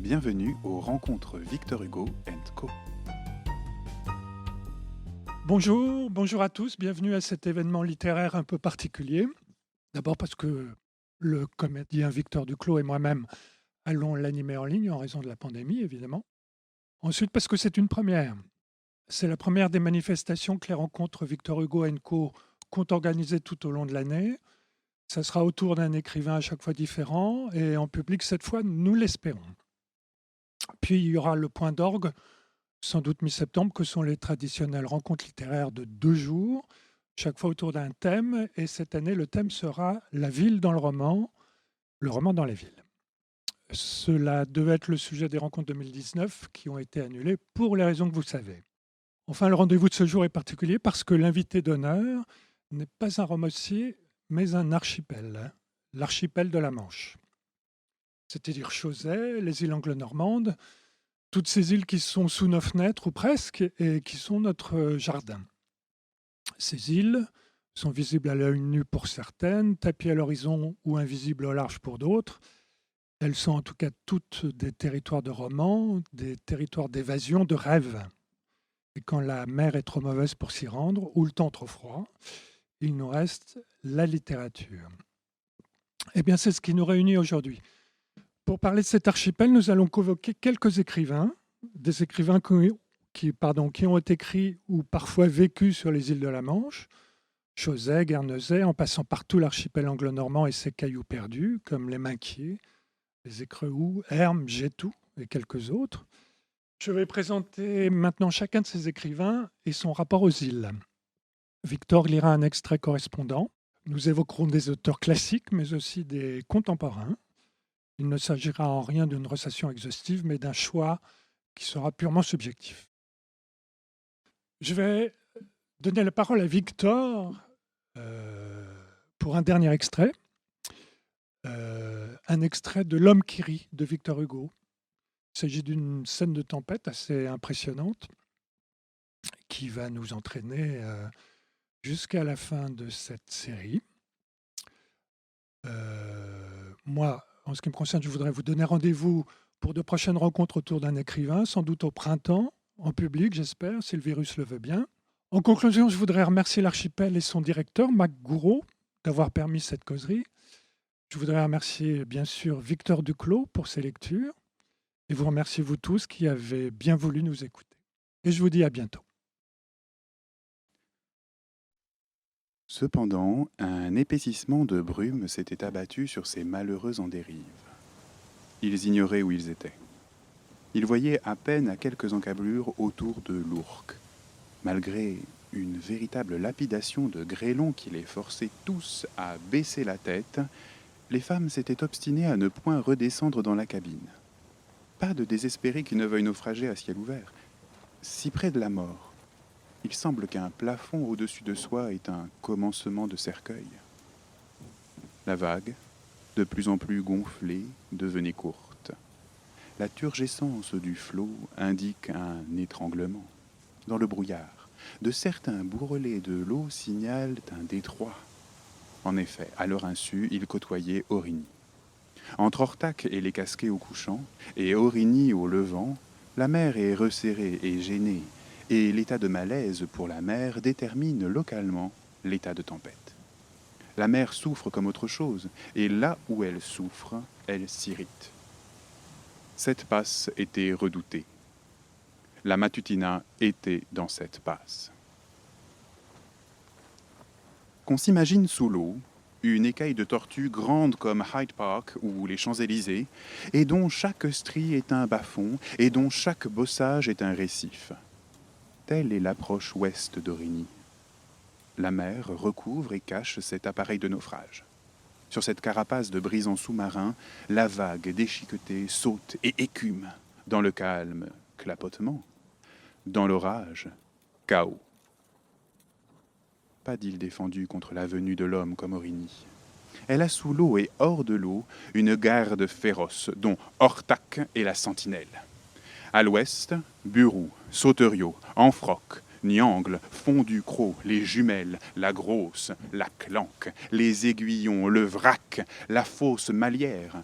Bienvenue aux rencontres Victor Hugo Co. Bonjour à tous, bienvenue à cet événement littéraire un peu particulier. D'abord parce que le comédien Victor Duclos et moi-même allons l'animer en ligne en raison de la pandémie, évidemment. Ensuite parce que c'est une première. C'est la première des manifestations que les rencontres Victor Hugo Co comptent organiser tout au long de l'année. Ça sera autour d'un écrivain à chaque fois différent et en public cette fois, nous l'espérons. Puis il y aura le point d'orgue, sans doute mi-septembre, que sont les traditionnelles rencontres littéraires de 2 jours, chaque fois autour d'un thème. Et cette année, le thème sera la ville dans le roman dans les villes. Cela devait être le sujet des rencontres 2019 qui ont été annulées pour les raisons que vous savez. Enfin, le rendez-vous de ce jour est particulier parce que l'invité d'honneur n'est pas un romancier, mais un archipel, l'archipel de la Manche. C'est-à-dire Chausey, les îles anglo-normandes, toutes ces îles qui sont sous nos fenêtres ou presque et qui sont notre jardin. Ces îles sont visibles à l'œil nu pour certaines, tapies à l'horizon ou invisibles au large pour d'autres. Elles sont en tout cas toutes des territoires de romans, des territoires d'évasion, de rêve. Et quand la mer est trop mauvaise pour s'y rendre ou le temps trop froid, il nous reste la littérature. Eh bien, c'est ce qui nous réunit aujourd'hui. Pour parler de cet archipel, nous allons convoquer quelques écrivains, des écrivains qui ont écrit ou parfois vécu sur les îles de la Manche, Chausey, Guernesey, en passant par tout l'archipel anglo-normand et ses cailloux perdus, comme les Minquiers, les Écrehoux, Hermes, Gétou et quelques autres. Je vais présenter maintenant chacun de ces écrivains et son rapport aux îles. Victor lira un extrait correspondant. Nous évoquerons des auteurs classiques, mais aussi des contemporains. Il ne s'agira en rien d'une recensation exhaustive, mais d'un choix qui sera purement subjectif. Je vais donner la parole à Victor pour un dernier extrait. Un extrait de L'homme qui rit de Victor Hugo. Il s'agit d'une scène de tempête assez impressionnante qui va nous entraîner jusqu'à la fin de cette série. Moi, en ce qui me concerne, je voudrais vous donner rendez-vous pour de prochaines rencontres autour d'un écrivain, sans doute au printemps, en public, j'espère, si le virus le veut bien. En conclusion, je voudrais remercier l'archipel et son directeur, Mac Gouraud, d'avoir permis cette causerie. Je voudrais remercier, bien sûr, Victor Duclos pour ses lectures. Et vous remercier, vous tous, qui avez bien voulu nous écouter. Et je vous dis à bientôt. Cependant, un épaississement de brume s'était abattu sur ces malheureux en dérive. Ils ignoraient où ils étaient. Ils voyaient à peine à quelques encablures autour de l'Ourcq. Malgré une véritable lapidation de grêlons qui les forçait tous à baisser la tête, les femmes s'étaient obstinées à ne point redescendre dans la cabine. Pas de désespérés qui ne veuillent naufrager à ciel ouvert. Si près de la mort, il semble qu'un plafond au-dessus de soi est un commencement de cercueil. La vague, de plus en plus gonflée, devenait courte. La turgescence du flot indique un étranglement. Dans le brouillard, de certains bourrelets de l'eau signalent un détroit. En effet, à leur insu, ils côtoyaient Aurigny. Entre Ortac et les Casquets au couchant, et Aurigny au levant, la mer est resserrée et gênée, et l'état de malaise pour la mer détermine localement l'état de tempête. La mer souffre comme autre chose, et là où elle souffre, elle s'irrite. Cette passe était redoutée. La Matutina était dans cette passe. Qu'on s'imagine sous l'eau, une écaille de tortue grande comme Hyde Park ou les Champs-Élysées, et dont chaque strie est un bas-fond, et dont chaque bossage est un récif. Telle est l'approche ouest d'Aurigny. La mer recouvre et cache cet appareil de naufrage. Sur cette carapace de brisants sous-marins, la vague déchiquetée saute et écume. Dans le calme, clapotement. Dans l'orage, chaos. Pas d'île défendue contre la venue de l'homme comme Aurigny. Elle a sous l'eau et hors de l'eau une garde féroce, dont Ortac est la sentinelle. À l'ouest, Burou, Sauteriot, Enfroc, Niangle, Fond-du-Croc, les Jumelles, la Grosse, la Clanque, les Aiguillons, le Vrac, la Fosse Malière.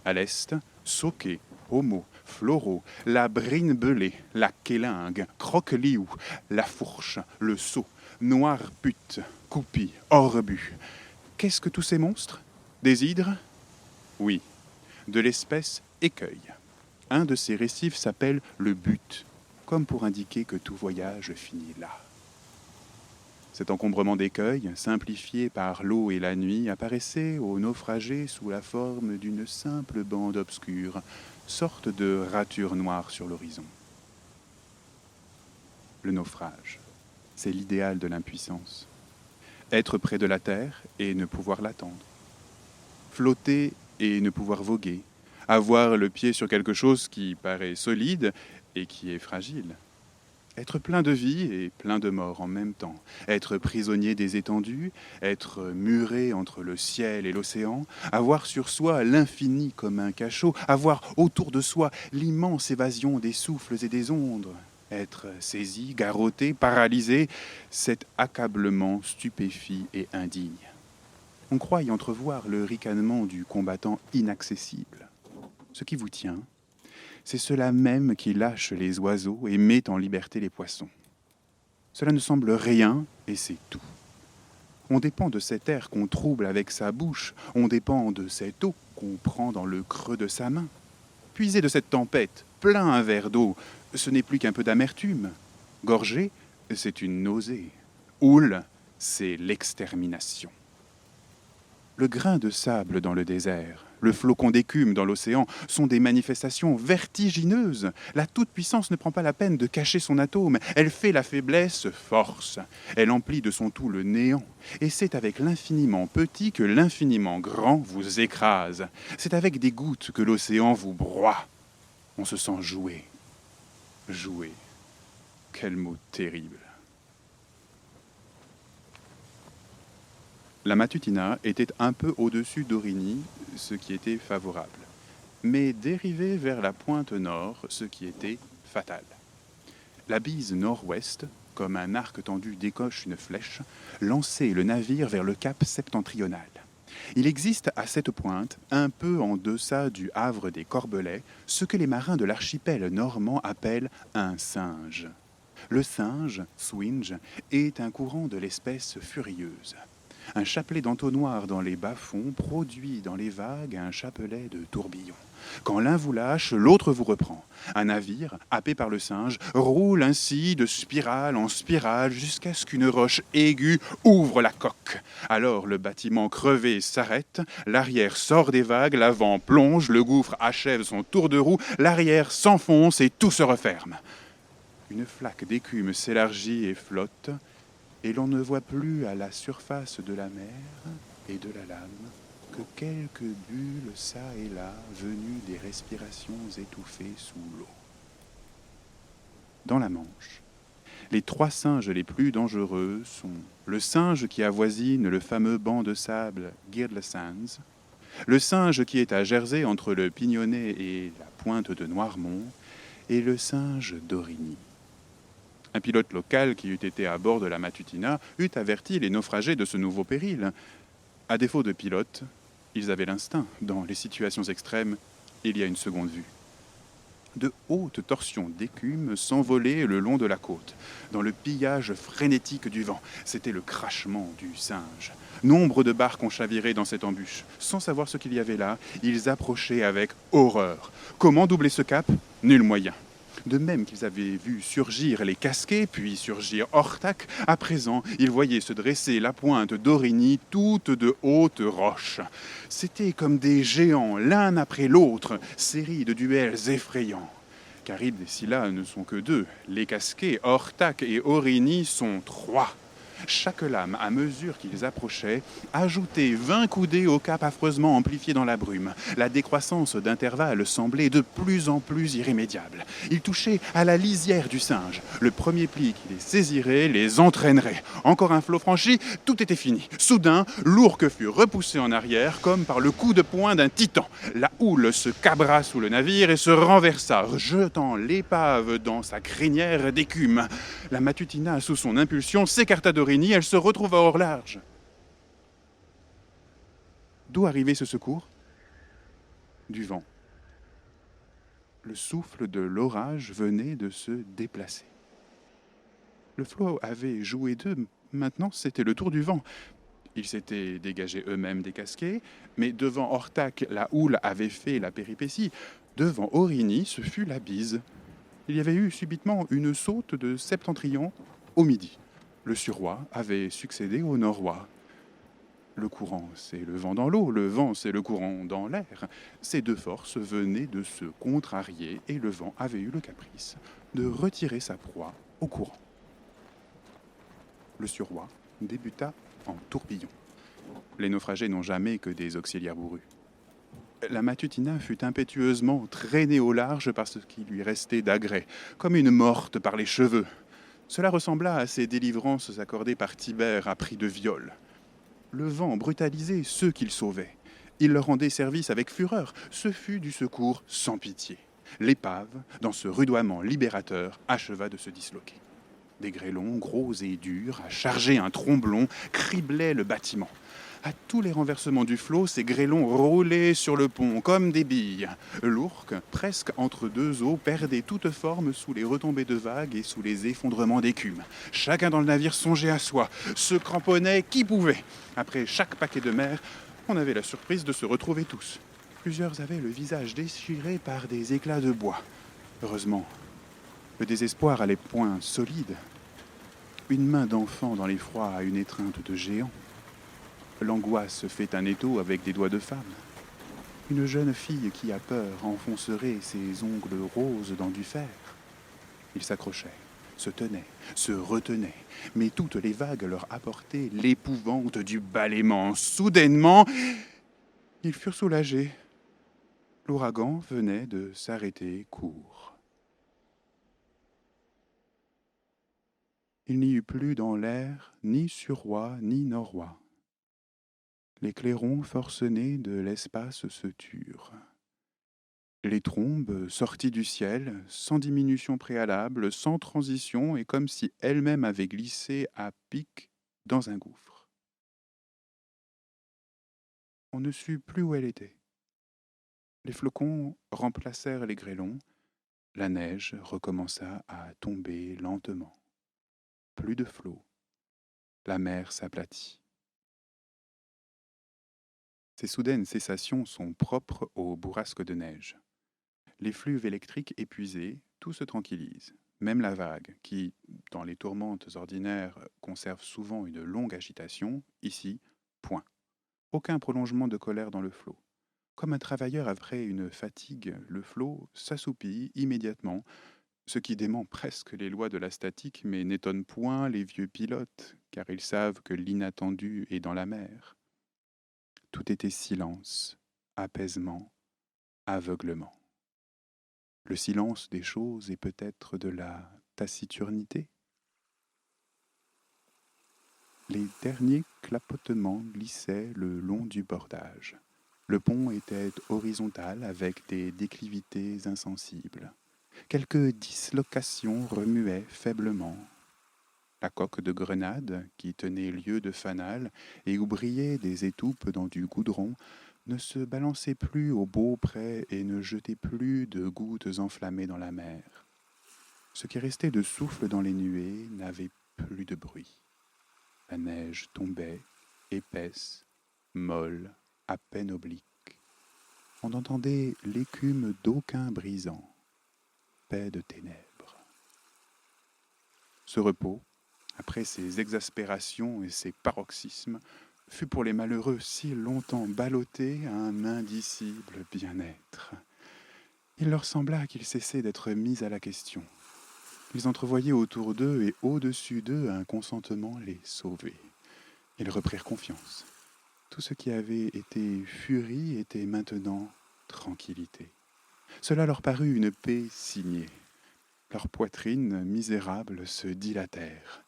À l'est, Sauquet, homo, floro, la brine belée, la kélingue, croque-liou, la fourche, le seau, noir pute, coupie, orbu. Qu'est-ce que tous ces monstres? Des hydres? Oui, de l'espèce écueil. Un de ces récifs s'appelle le but, comme pour indiquer que tout voyage finit là. Cet encombrement d'écueils, simplifié par l'eau et la nuit, apparaissait aux naufragés sous la forme d'une simple bande obscure, sorte de rature noire sur l'horizon. Le naufrage, c'est l'idéal de l'impuissance. Être près de la terre et ne pouvoir l'attendre. Flotter et ne pouvoir voguer. Avoir le pied sur quelque chose qui paraît solide et qui est fragile. Être plein de vie et plein de mort en même temps. Être prisonnier des étendues, être muré entre le ciel et l'océan, avoir sur soi l'infini comme un cachot, avoir autour de soi l'immense évasion des souffles et des ondes. Être saisi, garrotté, paralysé, cet accablement stupéfie et indigne. On croit y entrevoir le ricanement du combattant inaccessible. Ce qui vous tient, c'est cela même qui lâche les oiseaux et met en liberté les poissons. Cela ne semble rien, et c'est tout. On dépend de cet air qu'on trouble avec sa bouche, on dépend de cette eau qu'on prend dans le creux de sa main. Puiser de cette tempête, plein un verre d'eau, ce n'est plus qu'un peu d'amertume. Gorger, c'est une nausée. Houle, c'est l'extermination. Le grain de sable dans le désert, le flocon d'écume dans l'océan sont des manifestations vertigineuses. La toute-puissance ne prend pas la peine de cacher son atome. Elle fait la faiblesse force. Elle emplit de son tout le néant. Et c'est avec l'infiniment petit que l'infiniment grand vous écrase. C'est avec des gouttes que l'océan vous broie. On se sent jouer. Jouer. Quel mot terrible. La Matutina était un peu au-dessus d'Aurigny, ce qui était favorable, mais dérivée vers la pointe nord, ce qui était fatal. La bise nord-ouest, comme un arc tendu décoche une flèche, lançait le navire vers le cap septentrional. Il existe à cette pointe, un peu en deçà du havre des Corbelets, ce que les marins de l'archipel normand appellent un singe. Le singe, swinge, est un courant de l'espèce furieuse. Un chapelet d'entonnoir dans les bas-fonds produit dans les vagues un chapelet de tourbillons. Quand l'un vous lâche, l'autre vous reprend. Un navire, happé par le singe, roule ainsi de spirale en spirale jusqu'à ce qu'une roche aiguë ouvre la coque. Alors le bâtiment crevé s'arrête, l'arrière sort des vagues, l'avant plonge, le gouffre achève son tour de roue, l'arrière s'enfonce et tout se referme. Une flaque d'écume s'élargit et flotte, et l'on ne voit plus à la surface de la mer et de la lame que quelques bulles çà et là venues des respirations étouffées sous l'eau. Dans la Manche, les 3 singes les plus dangereux sont le singe qui avoisine le fameux banc de sable Girdle Sands, le singe qui est à Jersey entre le Pignonnet et la pointe de Noirmont, et le singe d'Aurigny. Un pilote local qui eût été à bord de la Matutina eût averti les naufragés de ce nouveau péril. À défaut de pilote, ils avaient l'instinct. Dans les situations extrêmes, il y a une seconde vue. De hautes torsions d'écume s'envolaient le long de la côte, dans le pillage frénétique du vent. C'était le crachement du singe. Nombre de barques ont chaviré dans cette embûche. Sans savoir ce qu'il y avait là, ils approchaient avec horreur. Comment doubler ce cap? Nul moyen. De même qu'ils avaient vu surgir les Casquets, puis surgir Ortac, à présent, ils voyaient se dresser la pointe d'Aurigny, toute de hautes roches. C'étaient comme des géants, l'un après l'autre, série de duels effrayants. Car ici là ne sont que 2. Les Casquets, Ortac et Aurigny sont 3. Chaque lame, à mesure qu'ils approchaient, ajoutait 20 coudées au cap affreusement amplifié dans la brume. La décroissance d'intervalles semblait de plus en plus irrémédiable. Ils touchaient à la lisière du singe. Le premier pli qui les saisirait les entraînerait. Encore un flot franchi, tout était fini. Soudain, l'ourque fut repoussé en arrière comme par le coup de poing d'un titan. La houle se cabra sous le navire et se renversa, jetant l'épave dans sa crinière d'écume. La Matutina, sous son impulsion, s'écarta d'Aurigny. Elle se retrouva hors large. D'où arrivait ce secours? Du vent. Le souffle de l'orage venait de se déplacer. Le flot avait joué d'eux, maintenant c'était le tour du vent. Ils s'étaient dégagés eux-mêmes des casquets, mais devant Orthac, la houle avait fait la péripétie. Devant Aurigny, ce fut la bise. Il y avait eu subitement une saute de septentrion au midi. Le suroît avait succédé au noroît. Le courant, c'est le vent dans l'eau, le vent, c'est le courant dans l'air. Ces deux forces venaient de se contrarier et le vent avait eu le caprice de retirer sa proie au courant. Le suroît débuta en tourbillon. Les naufragés n'ont jamais que des auxiliaires bourrus. La Matutina fut impétueusement traînée au large par ce qui lui restait d'agrès, comme une morte par les cheveux. Cela ressembla à ces délivrances accordées par Tibère à prix de viol. Le vent brutalisait ceux qu'il sauvait. Il leur rendait service avec fureur. Ce fut du secours sans pitié. L'épave, dans ce rudoiement libérateur, acheva de se disloquer. Des grêlons, gros et durs, à charger un tromblon, criblaient le bâtiment. À tous les renversements du flot, ces grêlons roulaient sur le pont comme des billes. L'Ourcq, presque entre deux eaux, perdait toute forme sous les retombées de vagues et sous les effondrements d'écume. Chacun dans le navire songeait à soi, se cramponnait qui pouvait. Après chaque paquet de mer, on avait la surprise de se retrouver tous. Plusieurs avaient le visage déchiré par des éclats de bois. Heureusement, le désespoir allait point solide. Une main d'enfant dans l'effroi a une étreinte de géant. L'angoisse fait un étau avec des doigts de femme. Une jeune fille qui a peur enfoncerait ses ongles roses dans du fer. Ils s'accrochaient, se tenaient, se retenaient, mais toutes les vagues leur apportaient l'épouvante du balaiement. Soudainement, ils furent soulagés. L'ouragan venait de s'arrêter court. Il n'y eut plus dans l'air ni suroît ni noroît. Les clairons forcenés de l'espace se turent. Les trombes, sorties du ciel, sans diminution préalable, sans transition, et comme si elles-mêmes avaient glissé à pic dans un gouffre. On ne sut plus où elle était. Les flocons remplacèrent les grêlons, la neige recommença à tomber lentement. Plus de flots. La mer s'aplatit. Ces soudaines cessations sont propres aux bourrasques de neige. Les flux électriques épuisés, tout se tranquillise. Même la vague, qui, dans les tourmentes ordinaires, conserve souvent une longue agitation, ici, point. Aucun prolongement de colère dans le flot. Comme un travailleur après une fatigue, le flot s'assoupit immédiatement, ce qui dément presque les lois de la statique, mais n'étonne point les vieux pilotes, car ils savent que l'inattendu est dans la mer. Tout était silence, apaisement, aveuglement. Le silence des choses est peut-être de la taciturnité. Les derniers clapotements glissaient le long du bordage. Le pont était horizontal avec des déclivités insensibles. Quelques dislocations remuaient faiblement. La coque de grenade, qui tenait lieu de fanal et où brillaient des étoupes dans du goudron, ne se balançait plus au beau près et ne jetait plus de gouttes enflammées dans la mer. Ce qui restait de souffle dans les nuées n'avait plus de bruit. La neige tombait, épaisse, molle, à peine oblique. On n'entendait l'écume d'aucun brisant. Paix de ténèbres. Ce repos, après ces exaspérations et ces paroxysmes, fut pour les malheureux si longtemps ballotté un indicible bien-être. Il leur sembla qu'ils cessaient d'être mis à la question. Ils entrevoyaient autour d'eux et au-dessus d'eux un consentement les sauver. Ils reprirent confiance. Tout ce qui avait été furie était maintenant tranquillité. Cela leur parut une paix signée. Leurs poitrines misérables se dilatèrent.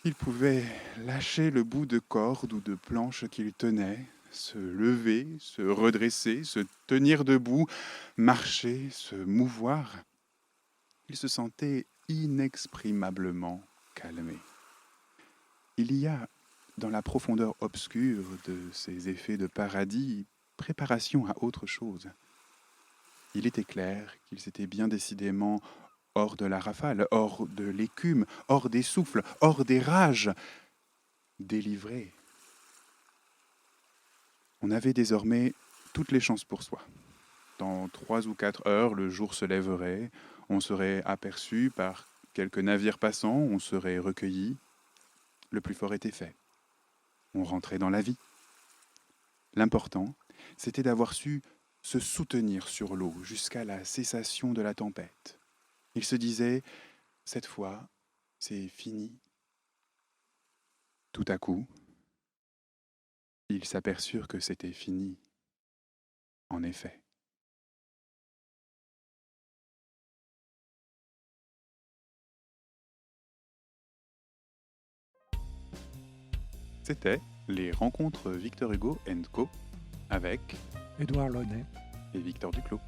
Ils pouvaient lâcher le bout de corde ou de planche qu'ils tenaient, se lever, se redresser, se tenir debout, marcher, se mouvoir. Ils se sentaient inexprimablement calmés. Il y a, dans la profondeur obscure de ces effets de paradis, préparation à autre chose. Il était clair qu'ils étaient bien décidément hors de la rafale, hors de l'écume, hors des souffles, hors des rages, délivrés. On avait désormais toutes les chances pour soi. Dans 3 ou 4 heures, le jour se lèverait, on serait aperçu par quelques navires passants, on serait recueilli. Le plus fort était fait. On rentrait dans la vie. L'important, c'était d'avoir su se soutenir sur l'eau jusqu'à la cessation de la tempête. Il se disait, cette fois, c'est fini. Tout à coup, ils s'aperçurent que c'était fini, en effet. C'était les rencontres Victor Hugo & Co avec Édouard Launay. et Victor Duclos.